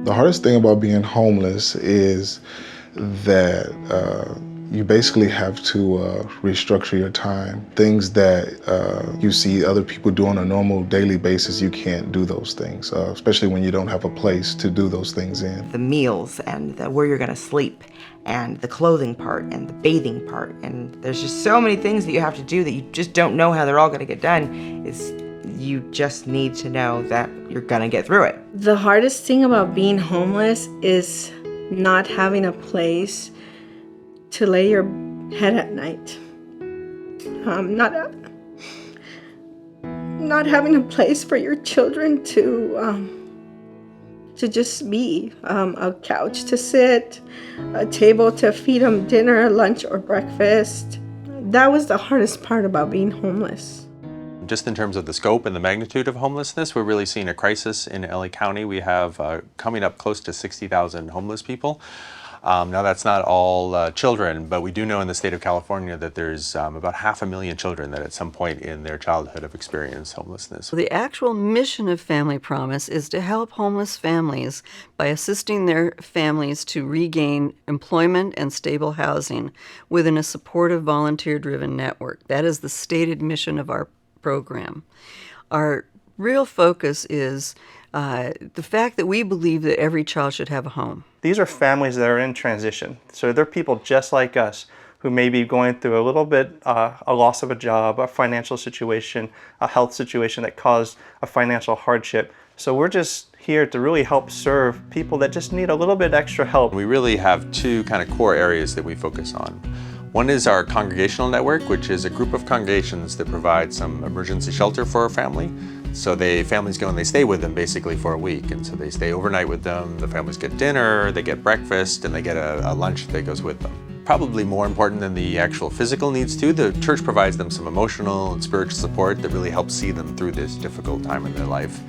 The hardest thing about being homeless is that you basically have to restructure your time. Things that you see other people do on a normal daily basis, you can't do those things, especially when you don't have a place to do those things in. The meals and where you're gonna sleep and the clothing part and the bathing part, and there's just so many things that you have to do that you just don't know how they're all gonna get done. You just need to know that you're gonna get through it. The hardest thing about being homeless is not having a place to lay your head at night. Not having a place for your children to just be, a couch to sit, a table to feed them dinner, lunch, or breakfast. That was the hardest part about being homeless. Just in terms of the scope and the magnitude of homelessness, we're really seeing a crisis in LA County. We have coming up close to 60,000 homeless people. Now that's not all children, but we do know in the state of California that there's about 500,000 children that at some point in their childhood have experienced homelessness. The actual mission of Family Promise is to help homeless families by assisting their families to regain employment and stable housing within a supportive, volunteer-driven network. That is the stated mission of our program. Our real focus is the fact that we believe that every child should have a home. These are families that are in transition. So they're people just like us who may be going through a little bit, a loss of a job, a financial situation, a health situation that caused a financial hardship. So we're just here to really help serve people that just need a little bit extra help. We really have two kind of core areas that we focus on. One is our congregational network, which is a group of congregations that provide some emergency shelter for a family. So families go and they stay with them basically for a week. And so they stay overnight with them. The families get dinner, they get breakfast, and they get a lunch that goes with them. Probably more important than the actual physical needs too, the church provides them some emotional and spiritual support that really helps see them through this difficult time in their life.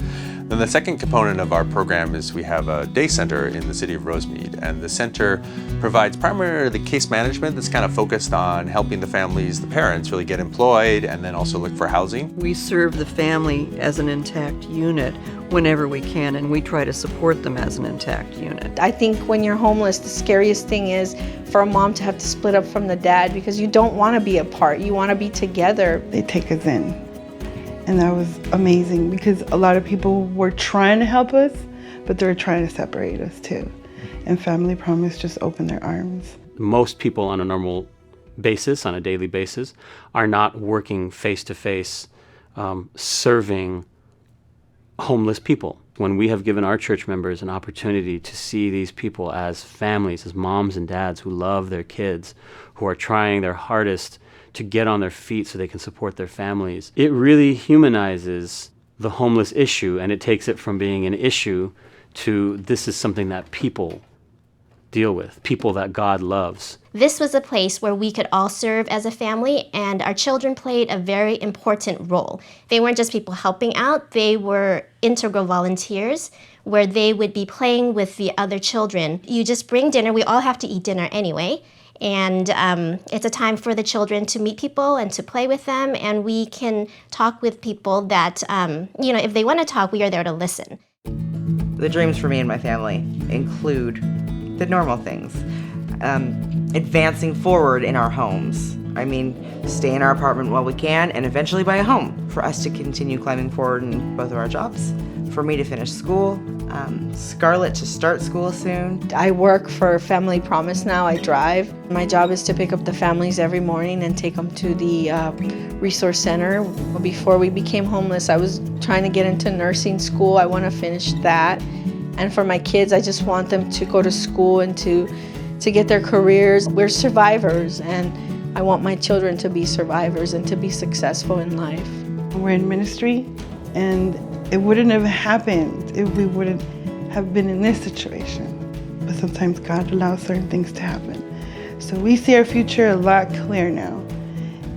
Then the second component of our program is we have a day center in the city of Rosemead, and the center provides primarily the case management that's kind of focused on helping the families, the parents, really get employed and then also look for housing. We serve the family as an intact unit whenever we can, and we try to support them as an intact unit. I think when you're homeless, the scariest thing is for a mom to have to split up from the dad because you don't want to be apart, you want to be together. They take us in. And that was amazing because a lot of people were trying to help us, but they were trying to separate us too. And Family Promise just opened their arms. Most people on a normal basis, on a daily basis, are not working face-to-face, serving homeless people. When we have given our church members an opportunity to see these people as families, as moms and dads who love their kids, who are trying their hardest to get on their feet so they can support their families, it really humanizes the homeless issue, and it takes it from being an issue to this is something that people deal with, people that God loves. This was a place where we could all serve as a family, and our children played a very important role. They weren't just people helping out, they were integral volunteers where they would be playing with the other children. You just bring dinner, we all have to eat dinner anyway, and it's a time for the children to meet people and to play with them, and we can talk with people that, if they want to talk, we are there to listen. The dreams for me and my family include the normal things. Advancing forward in our homes. I mean, stay in our apartment while we can and eventually buy a home for us to continue climbing forward in both of our jobs, for me to finish school, Scarlett to start school soon. I work for Family Promise now. I drive. My job is to pick up the families every morning and take them to the resource center. Before we became homeless, I was trying to get into nursing school. I want to finish that. And for my kids, I just want them to go to school and to get their careers. We're survivors, and I want my children to be survivors and to be successful in life. We're in ministry, and it wouldn't have happened if we wouldn't have been in this situation. But sometimes God allows certain things to happen. So we see our future a lot clearer now.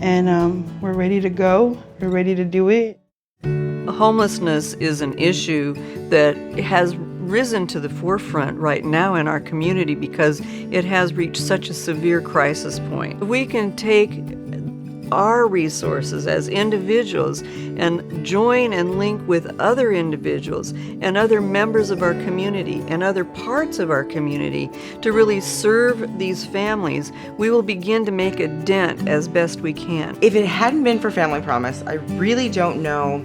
And we're ready to go. We're ready to do it. Homelessness is an issue that has risen to the forefront right now in our community because it has reached such a severe crisis point. We can take our resources as individuals and join and link with other individuals and other members of our community and other parts of our community to really serve these families, we will begin to make a dent as best we can. If it hadn't been for Family Promise, I really don't know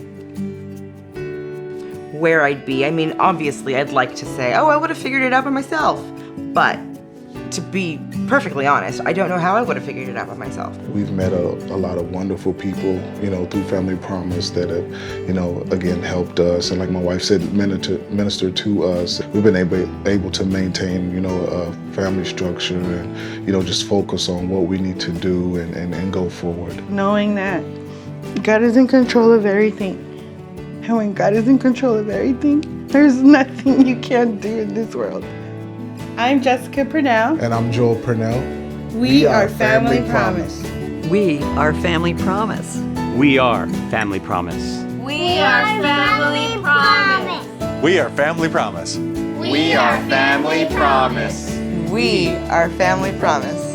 where I'd be. I mean, obviously, I'd like to say, oh, I would have figured it out by myself. But to be perfectly honest, I don't know how I would have figured it out by myself. We've met a lot of wonderful people, through Family Promise that have, again, helped us. And like my wife said, ministered to us. We've been able to maintain, a family structure and, just focus on what we need to do and go forward. Knowing that God is in control of everything. And when God is in control of everything, there's nothing you can't do in this world. I'm Jessica Purnell. And I'm Joel Purnell. We are Family Promise. We are Family Promise. We are Family Promise. We are Family Promise. We are Family Promise. We are Family Promise. We are Family Promise.